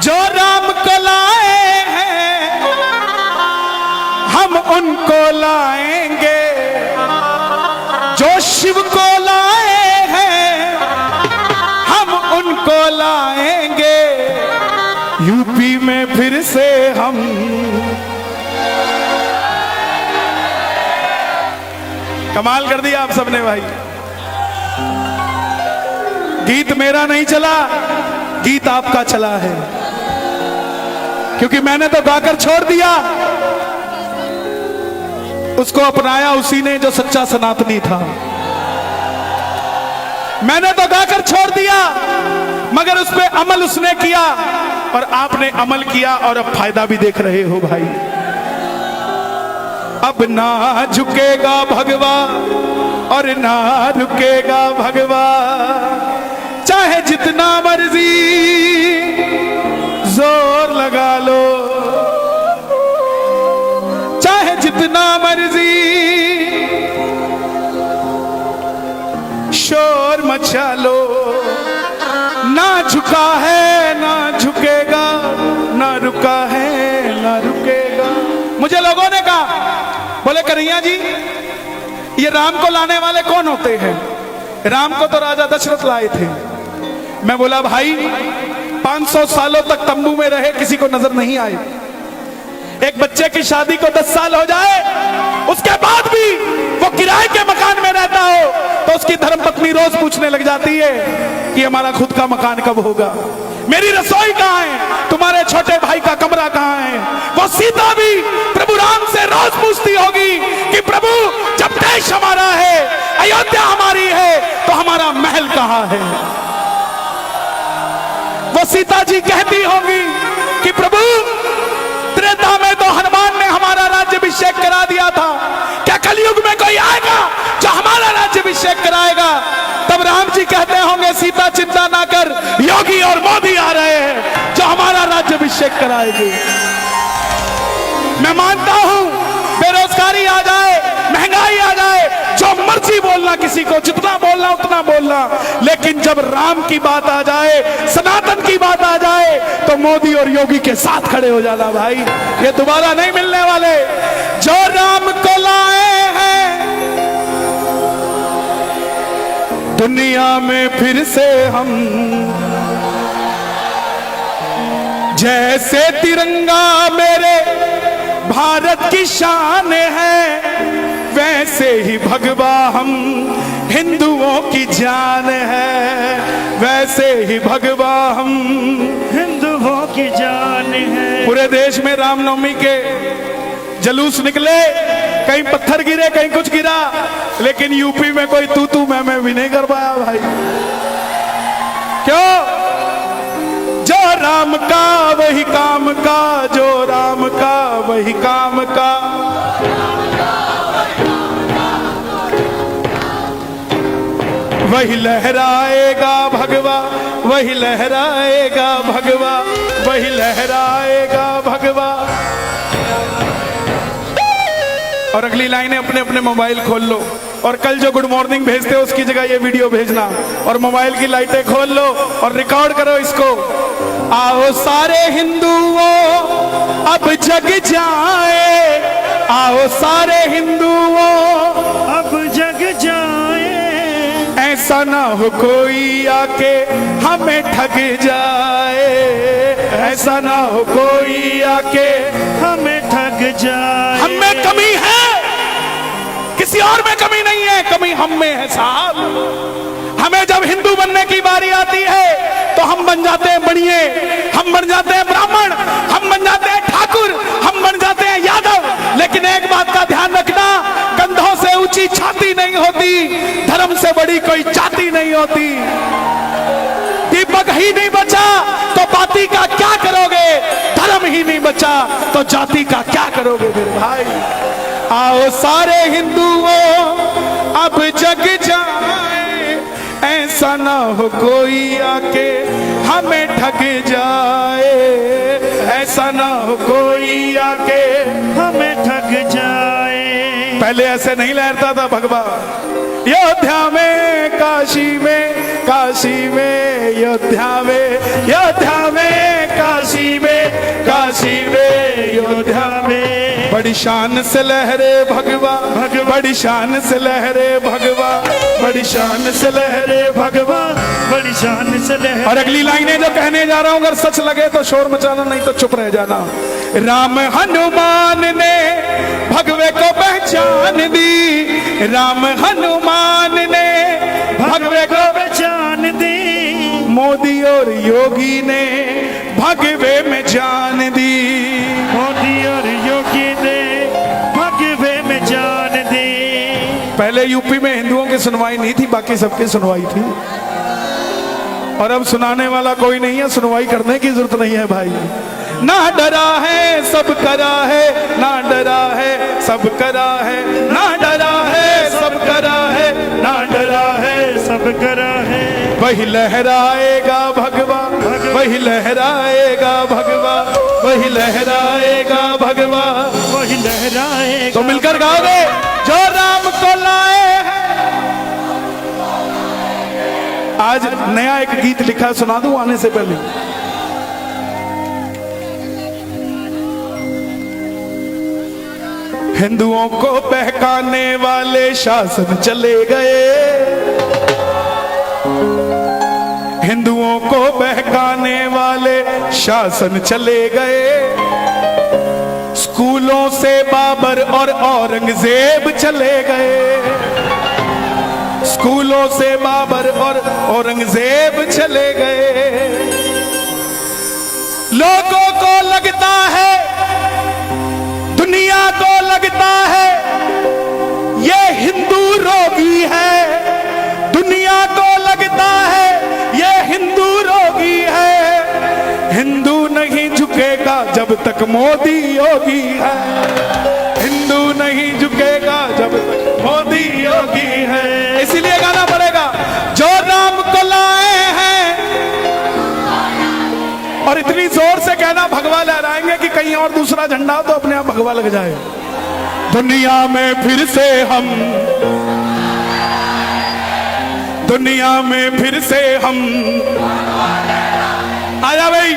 जो राम को लाए हैं हम उनको लाएंगे, जो शिव को लाए हैं हम उनको लाएंगे। यूपी में फिर से हम कमाल कर दिया आप सबने भाई। गीत मेरा नहीं चला, गीत आपका चला है, क्योंकि मैंने तो गाकर छोड़ दिया, उसको अपनाया उसी ने जो सच्चा सनातनी था। मैंने तो गाकर छोड़ दिया, मगर उस पे अमल उसने किया और आपने अमल किया और अब फायदा भी देख रहे हो भाई। अब ना झुकेगा भगवा और ना रुकेगा भगवा, चाहे जितना मर्जी जोर लगा लो, चाहे जितना मर्जी शोर मचा लो, ना झुका है ना झुकेगा, ना रुका है ना रुकेगा। मुझे लोगों ने कहा, बोले कन्हैया जी ये राम को लाने वाले कौन होते हैं? राम को तो राजा दशरथ लाए थे। मैं बोला भाई 500 सालों तक तंबू में रहे, किसी को नजर नहीं आए। एक बच्चे की शादी को 10 साल हो जाए, उसके बाद भी वो किराए के मकान में रहता हो तो उसकी धर्मपत्नी रोज पूछने लग जाती है कि हमारा खुद का मकान कब होगा, मेरी रसोई कहाँ है, तुम्हारे छोटे भाई का कमरा कहाँ है। वो सीता भी प्रभु राम से रोज पूछती होगी कि प्रभु जब देश हमारा है, अयोध्या हमारी है, तो हमारा महल कहाँ है। वो सीता जी कहती होंगी कि प्रभु त्रेता में तो हनुमान ने हमारा राज्याभिषेक करा दिया था, क्या कलयुग में कोई आएगा जो हमारा राज्याभिषेक कराएगा? तब राम जी कहते होंगे सीता चिंता ना कर, योगी और मोदी आ रहे हैं जो हमारा राज्याभिषेक कराएंगे। मैं मानता हूं बेरोजगारी आ जाए, महंगाई आ जाए, जो मर्जी बोलना, किसी को जितना बोलना उतना बोलना, लेकिन जब राम की बात आ जाए, सनातन की बात आ जाए, तो मोदी और योगी के साथ खड़े हो जाना भाई। ये दोबारा नहीं मिलने वाले। जो राम को लाए हैं दुनिया में फिर से हम, जैसे तिरंगा मेरे भारत की शान है, वैसे ही भगवा हम हिंदुओं की जान है, वैसे ही भगवा हम हिंदुओं की जान है। पूरे देश में रामनवमी के जलूस निकले, कहीं पत्थर गिरे, कहीं कुछ गिरा, लेकिन यूपी में कोई तू मैं भी नहीं कर पाया भाई। क्यों? जो राम का वही काम का, जो राम का वही काम का, वही लहराएगा भगवा, वही लहराएगा भगवा, वही लहराएगा भगवा। और अगली लाइनें अपने अपने मोबाइल खोल लो, और कल जो गुड मॉर्निंग भेजते हो उसकी जगह ये वीडियो भेजना, और मोबाइल की लाइटें खोल लो और रिकॉर्ड करो इसको। आओ सारे हिंदुओं अब जग जाए, आओ सारे हिंदुओं अब जग जाए, ऐसा ना हो कोई आके हमें ठग जाए, ऐसा ना हो कोई आके हमें ठग जाए। हम में कमी है, किसी और में कमी नहीं है, कमी हम में है साहब। हमें जब हिंदू बनने की बारी आती है तो हम बन जाते हैं बनिए, हम बन जाते हैं ब्राह्मण, हम बन जाते हैं ठाकुर, हम बन जाते हैं यादव। लेकिन एक बात का ध्यान रखना, कंधों से ऊंची छाती नहीं होती, धर्म से बड़ी कोई जाति नहीं होती। दीपक ही नहीं बचा तो बाती का क्या करोगे, धर्म ही नहीं बचा तो जाति का क्या करोगे मेरे भाई। आओ सारे हिंदुओं अब जग जाए, ऐसा ना हो कोई आके हमें ठग जाए, ऐसा ना हो कोई आके हमें ठग जाए। पहले ऐसे नहीं लहरता था भगवा। अयोध्या में, काशी में, काशी में, अयोध्या में, अयोध्या में, काशी बड़ी शान से लहरे भगवा, बड़ी शान से लहरे भगवा, बड़ी शान से लहरे भगवा, बड़ी शान से लहरे। और अगली लाइनें जो कहने जा रहा हूं अगर सच लगे तो शोर मचाना, नहीं तो चुप रह जाना। राम हनुमान ने भगवे को पहचान दी, राम हनुमान ने भगवे को पहचान दी, मोदी और योगी ने भगवे में जान दी, मोदी और योगी ने भगवे में जान दी। पहले यूपी में हिंदुओं की सुनवाई नहीं थी, बाकी सबकी सुनवाई थी, और अब सुनाने वाला कोई नहीं है, सुनवाई करने की जरूरत नहीं है भाई। ना डरा है सब करा है, ना डरा है सब करा है, ना डरा है सब करा है, ना डरा है सब करा है। वही लहराएगा भगवा, वही लहराएगा भगवा, वही लहराएगा भगवा, वही लहराएगा। तो मिलकर गाओगे, जो राम को लाए हैं। आज नया एक गीत लिखा, सुना दूं आने से पहले। हिंदुओं को बहकाने वाले शासन चले गए, हिंदुओं को बहकाने वाले शासन चले गए, स्कूलों से बाबर और औरंगजेब चले गए, स्कूलों से बाबर और औरंगजेब चले गए। लोगों को लगता है, दुनिया को लगता है ये हिंदू रोगी है, दुनिया को लगता है ये हिंदू रोगी है। हिंदू नहीं झुकेगा जब तक मोदी योगी है, हिंदू नहीं झुकेगा जब तक मोदी योगी है। इसीलिए गाना पड़ेगा, जो राम को लाए हैं। और इतनी जोर से कहना, भगवा लहराएंगे कि कहीं और दूसरा झंडा हो तो अपने आप भगवा लग जाए। दुनिया में फिर से हम, दुनिया में फिर से हम, आजा भाई।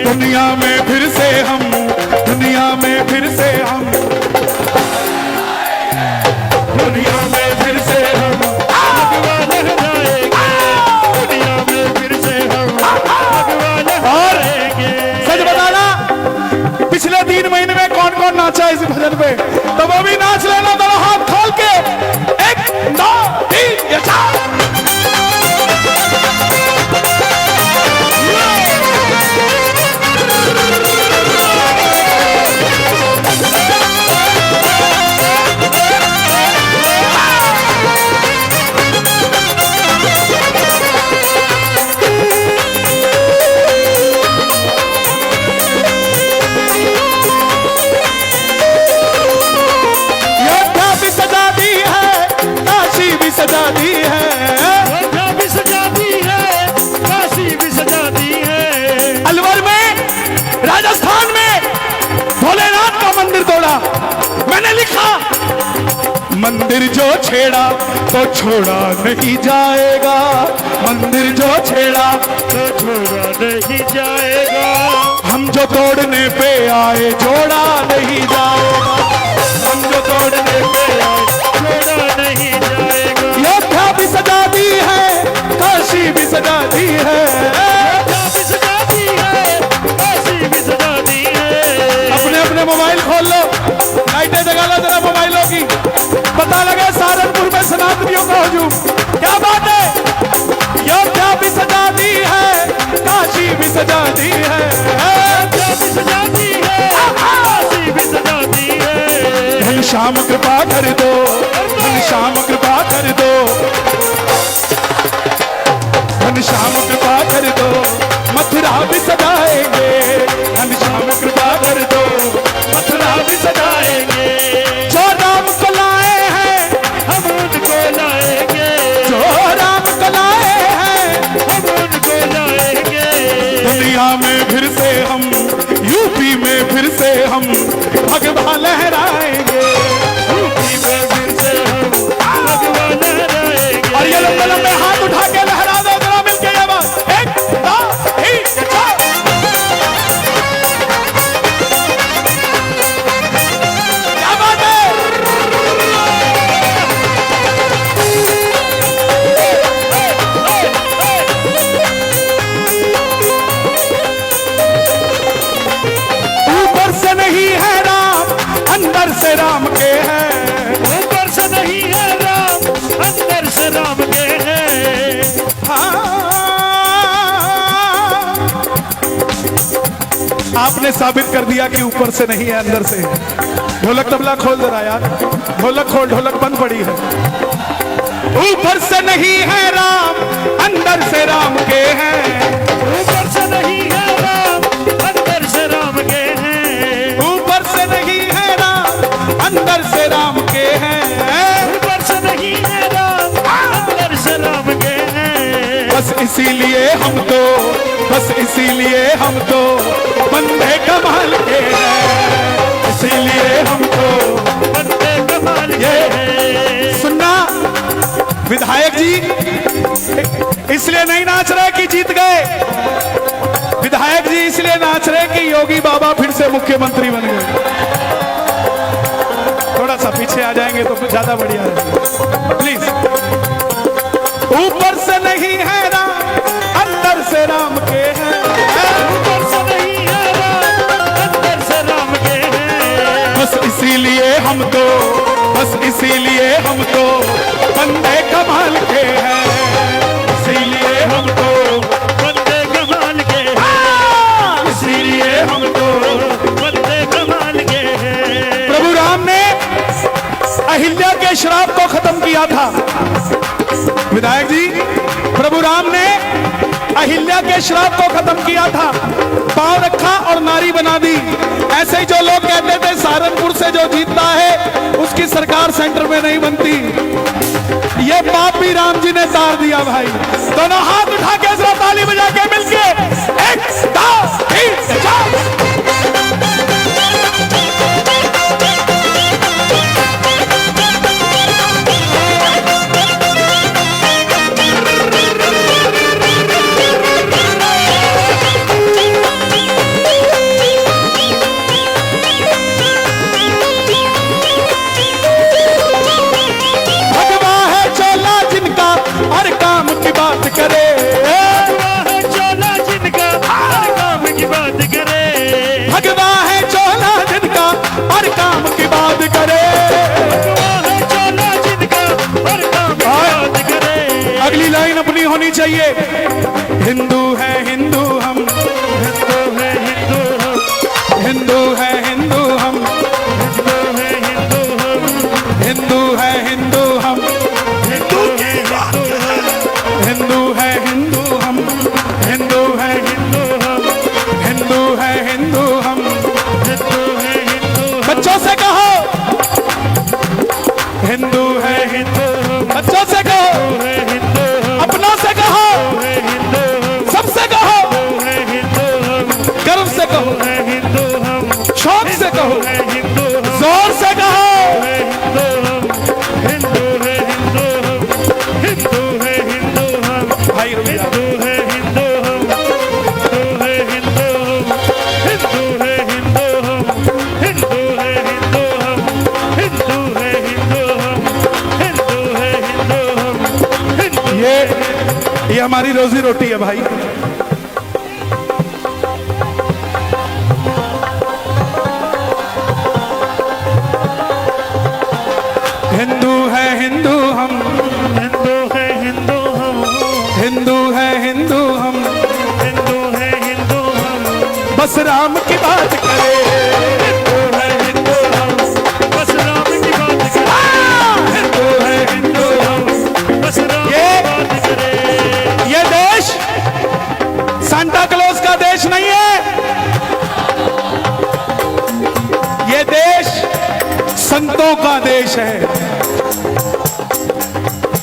दुनिया में फिर से हम, दुनिया में फिर से हम, दुनिया में फिर से हम भगवा लहराएंगे, दुनिया में फिर से हम भगवा लहराएंगे। सच बताना, पिछले 3 महीने में कौन कौन नाचा इस भजन पे, तो वो भी नाच लेना दोनों हाथ खोल के। 1 2 3 या 4। सजा दी है, अयोध्या भी सजा दी है, काशी भी सजा दी है। अलवर में, राजस्थान में भोलेनाथ का मंदिर तोड़ा, मैंने लिखा मंदिर जो छेड़ा तो छोड़ा नहीं जाएगा, मंदिर जो छेड़ा तो छोड़ा नहीं जाएगा। हम जो तोड़ने पे आए जोड़ा नहीं जाएगा, हम जो तोड़ने पे आए छोड़ा नहीं जाएगा। अयोध्या भी सजा दी है, काशी भी सजा दी है, अयोध्या भी सजा दी है, काशी भी सजा दी है। अपने अपने मोबाइल खोल लो, लाइटें जगा लो जरा मोबाइलों की, पता लगे सहारनपुर में सनातनियों का हुजूम। क्या बात है, अयोध्या भी सजा दी है, काशी भी सजा दी है, अयोध्या भी सजा घनश्याम कृपा कर दो, घनश्याम कृपा कर दो, घनश्याम कृपा कर दो, मथुरा भी सजाएंगे। घनश्याम कृपा कर दो, मथुरा भी सजाएंगे। जो राम को लाए हैं हम उनको लाएंगे, जो राम को लाए हैं हम उनको लाएंगे। दुनिया में फिर से हम, यूपी में फिर से हम भगवा लहराएंगे। यूपी में फिर से हम भगवा लहराएंगे। और ये लंबे लंबे हाथ उठा के लहरा दो जरा मिलके ये बात। 1 2 3 4। क्या बात है। ऊपर से नहीं है राम, अंदर से राम के हैं। ऊपर से नहीं है राम, अंदर से राम के हैं। हाँ। आपने साबित कर दिया कि ऊपर से नहीं है अंदर से है। ढोलक तबला खोल जरा यार, ढोलक खोल, ढोलक बंद पड़ी है। ऊपर से नहीं है राम, अंदर से राम के हैं। ऊपर से नहीं है राम, अंदर से राम के हैं। ऊपर से नहीं है राम, अंदर से राम के हैं। ऊपर से नहीं है राम, अंदर से राम के हैं। बस इसीलिए हम तो, बस इसीलिए हम तो बंदे कमाल के हैं। इसीलिए हम तो बंदे कमाल के हैं। सुनना विधायक जी, इसलिए नहीं नाच रहे कि जीत गए। विधायक जी इसलिए नाच रहे कि योगी बाबा फिर से मुख्यमंत्री बन गए। थोड़ा सा पीछे आ जाएंगे तो फिर ज्यादा बढ़िया है प्लीज। ऊपर से नहीं है राम, अंदर से राम के हैं। ऊपर से नहीं है राम, अंदर से राम के हैं। बस इसीलिए हम तो, बस इसीलिए हम तो बंदे कमाल के हैं। इसीलिए हम तो बंदे कमाल के हैं। हाँ! इसीलिए हम तो। बंदे कमाल के हैं। प्रभु राम ने अहिल्या के श्राप को खत्म किया था। विधायक जी, प्रभु राम ने अहिल्या के श्राप को खत्म किया था, पांव रखा और नारी बना दी। ऐसे ही जो लोग कहते थे सहारनपुर से जो जीतता है उसकी सरकार सेंटर में नहीं बनती, ये पाप भी राम जी ने तार दिया भाई। दोनों हाथ उठा के जरा ताली बजा के मिलके 1 2 3 4। करे है चोला जिनका हर काम की बात करे। भगवा है चोला जिनका और काम की बात करे। है चोला जिनका हर काम की बात करे। अगली लाइन अपनी होनी चाहिए। हिंदू है हिंदू हम, हिंदू है हिंदू हम, हिंदू है हिंदू हम, हिंदू है हिंदू हम, हिंदू है हिंदू हम, हिंदू है हिंदू हम, हिंदू है हिंदू हम, हिंदू है हिंदू हम, हिंदू है हिंदू हम। हिंदू है हिंदू हम। बच्चों से कहो हिंदू है, हिंदू हम, बच्चों से कहो, है हिंदू हम, अपनों से कहो, है हिंदू हम, सबसे कहो, है हिंदू हम, गर्व से कहो, है हिंदू हम, शौक से कहो, है हिंदू हम, जोर से कहो। है हिंदू हम, हिंदू है हिंदू हम, हिंदू है हिंदू हम, भाई रुपया हिंदू है हिंदू हम, हिंदू है हिंदू हम, हिंदू है हिंदू हम, हिंदू है हिंदू हम, हिंदू है हिंदू हम, हिंदू है हिंदू हम, हिंदू। ये हमारी रोजी रोटी है भाई। हिंदू है हिंदू हम, हिंदू है हिंदू हम, हिंदू है हिंदू हम, हिंदू है हिंदू हम, बस राम की बात करे। हिंदू है हिंदू हम, बस राम की सांता क्लॉज का देश नहीं है ये देश, संतों का देश है।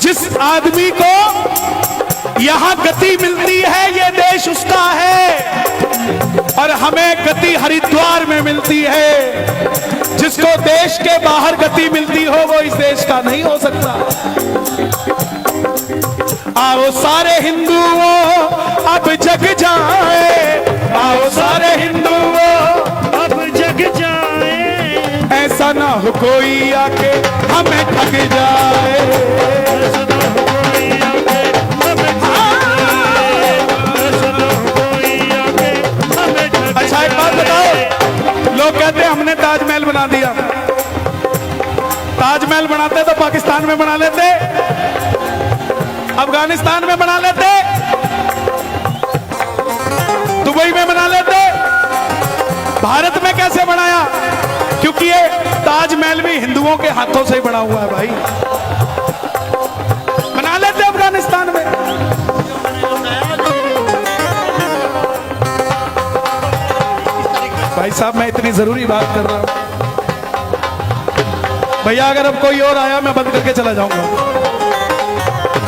जिस आदमी को यहां गति मिलती है ये देश उसका है, और हमें गति हरिद्वार में मिलती है। जिसको देश के बाहर गति मिलती हो वो इस देश का नहीं हो सकता। आओ सारे हिंदुओं अब जग जाए, आओ सारे हिंदुओं अब जग जाए, ऐसा ना हो कोई आके हमें ठग जाए। ऐसा ना हो कोई आके हमें ठग जाए, ऐसा ना हो कोई आके हमें ठग अच्छा एक बात बताओ, लोग कहते हैं हमने ताजमहल बना दिया। ताजमहल बनाते तो पाकिस्तान में बना लेते, अफगानिस्तान में बना लेते, दुबई में बना लेते। भारत में कैसे बनाया? क्योंकि ये ताजमहल भी हिंदुओं के हाथों से ही बना हुआ है भाई। बना लेते अफगानिस्तान में। भाई साहब मैं इतनी जरूरी बात कर रहा हूं भैया, अगर अब कोई और आया मैं बंद करके चला जाऊंगा।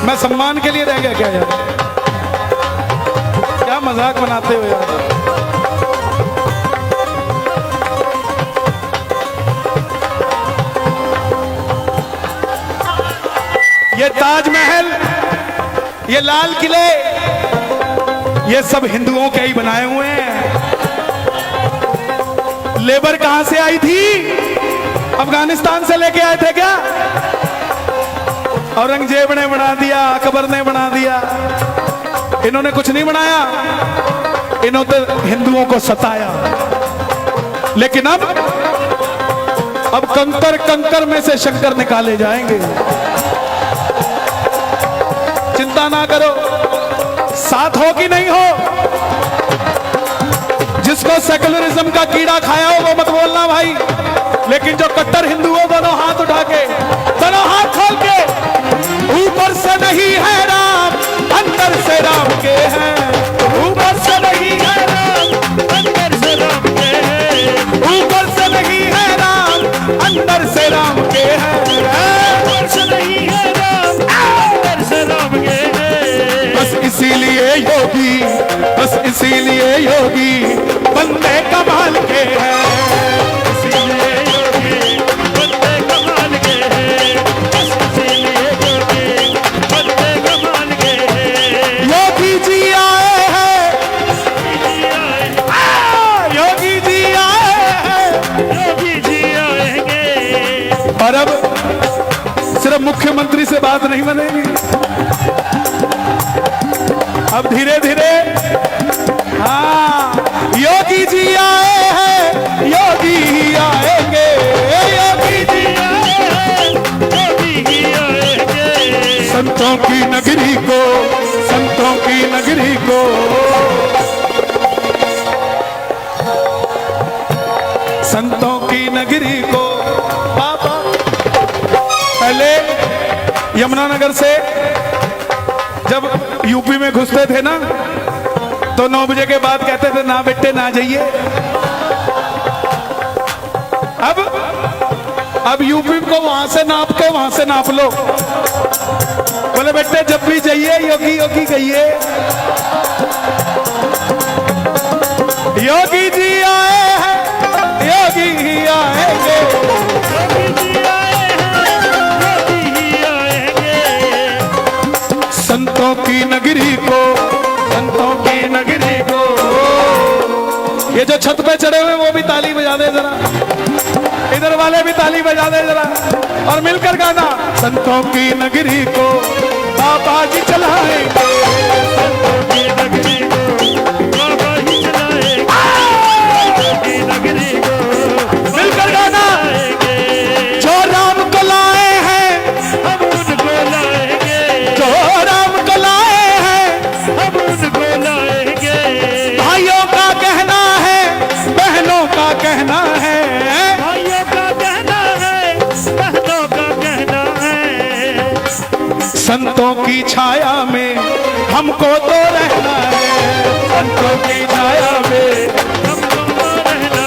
मैं सम्मान के लिए रह गया क्या यार? क्या मजाक बनाते हो यार? ये ताजमहल, ये लाल किले, ये सब हिंदुओं के ही बनाए हुए हैं। लेबर कहां से आई थी? अफगानिस्तान से लेके आए थे क्या? औरंगजेब ने बना दिया, अकबर ने बना दिया, इन्होंने कुछ नहीं बनाया। इन्होंने तो हिंदुओं को सताया। लेकिन अब कंकर कंकर में से शंकर निकाले जाएंगे। चिंता ना करो, साथ हो कि नहीं हो। जिसको सेकुलरिज्म का कीड़ा खाया हो वो मत बोलना भाई, लेकिन जो कट्टर हिंदू हो दोनों हाथ उठा के, दोनों हाथ खोल के, ऊपर से नहीं है राम अंदर से राम के हैं, ऊपर से नहीं है राम अंदर से राम के हैं, ऊपर से नहीं है राम अंदर से राम के हैं, ऊपर से नहीं है राम अंदर से राम के हैं। बस इसीलिए योगी, बस इसीलिए योगी बंदे कमाल के हैं। इसीलिए योगी बंदे कमाल के हैं, बस इसीलिए योगी बंदे कमाल के हैं। योगी जी आए हैं, योगी जी आए हैं, योगी जी आएंगे। और अब सिर्फ मुख्यमंत्री से बात नहीं बनेगी, अब धीरे धीरे हाँ योगी जी आए हैं, योगी ही आएंगे, योगी जी आए हैं, योगी जी आएंगे। संतों की नगरी को, संतों की नगरी को, संतों की नगरी को। बाबा पहले यमुनानगर से जब यूपी में घुसते थे ना तो 9 बजे के बाद कहते थे ना बेटे ना जाइए। अब यूपी को वहां से नाप के वहां से नाप लो। बोले बेटे जब भी जाइए योगी योगी कहिए। योगी जी आए हैं, योगी ही आएंगे, योगी जी आए हैं, योगी ही आएंगे। संतों की नगरी को, संतों की नगरी को। ये जो छत पे चढ़े हुए वो भी ताली बजा दे जरा, इधर वाले भी ताली बजा दे जरा, और मिलकर गाना। संतों की नगरी को बाबा जी चलाएंगे, संतों की नगरी को बाबा ही चलाएंगे, संतों की नगरी को मिलकर गाना। जो राम को लाए हैं हम उनको लाएंगे, जो राम को लाए हैं, हम उनको लाएंगे। भाइयों का कहना है, बहनों का कहना है, भाइयों का कहना है, बहनों का कहना है। संतों की छाया में हमको तो रहना है, संतों की छाया में हमको रहना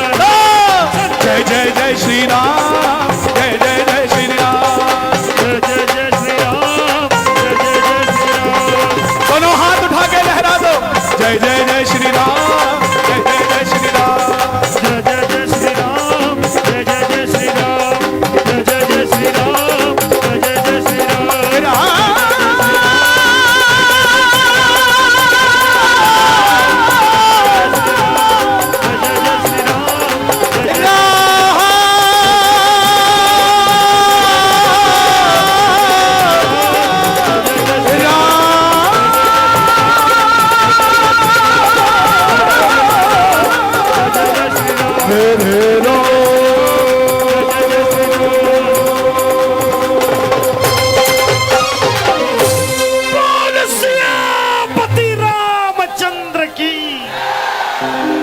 जय जय जय श्री राम, जय जय जय श्री राम। जय जय जय श्री राम, जय जय जय श्री राम। दोनों हाथ उठा के लहरा दो, जय जय जय श्री राम, जय जय जय श्री राम। जय जय जय श्री राम, जय जय जय श्री राम, जय जय जय श्री राम, जय जय जय श्री राम। Hey, hey.